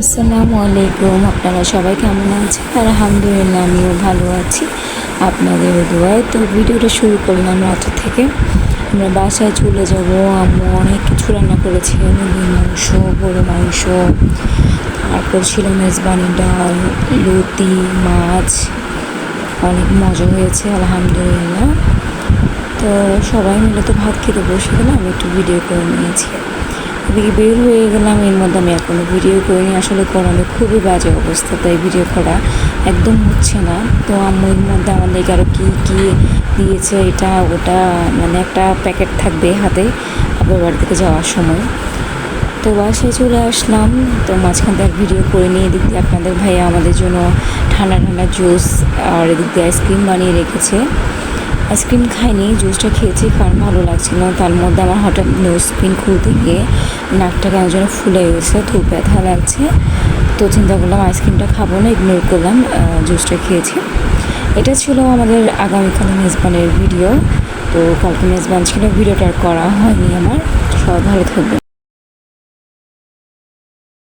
আসসালামু আলাইকুম। আপনারা সবাই কেমন আছেন? আলহামদুলিল্লাহ আমিও ভালো আছি আপনাদের দোয়ায়। তো ভিডিওটা শুরু করলাম রাত থেকে। আমরা বাসায় চলে যাব। আম্মু অনেক কিছু রান্না করেছে, মুরগির মাংস, গরু মাংস, তারপর ছিল মেজবানি ডাল, লতি, মাছ। অনেক মজা হয়েছে আলহামদুলিল্লাহ। তো সবাই মিলে তো ভাত খেতে বসে গেলাম, আমি একটু ভিডিও করে নিয়েছি। এদিকে বের হয়ে গেলাম, এর মধ্যে আমি এখনও ভিডিও করিনি। আসলে গরমে খুবই বাজে অবস্থা, তাই ভিডিও করা একদম হচ্ছে না। তো আম্মুর মধ্যে আমাদেরকে আরও কী কী দিয়েছে, এটা ওটা, মানে একটা প্যাকেট থাকবে হাতে আবার বাড়ি থেকে যাওয়ার সময়। তো বাসায় চলে আসলাম। তো মাঝখান থেকে ভিডিও করে নিয়ে এদিক দিয়ে আপনাদের ভাইয়া আমাদের জন্য ঠান্ডা ঠান্ডা জুস আর এদিক দিয়ে আইসক্রিম বানিয়ে রেখেছে। আইসক্রিম খাইনি, জুসটা খেয়েছি কারণ ভালো লাগছিল। তার মধ্যে আমার হঠাৎ নোজ পিন খুলতে গিয়ে নাকটা কেন যেন ফুলে গেছে, খুব ব্যথা লাগছে। তো চিন্তা করলাম আইসক্রিমটা খাবো না, ইগনোর করলাম, জুসটা খেয়েছি। এটা ছিল আমাদের আগামীকাল মেজবানের ভিডিও। তো কালকে মেজবান ছিল, ভিডিওটা আর করা হয়নি আমার। সবাই ভালো থাকবে।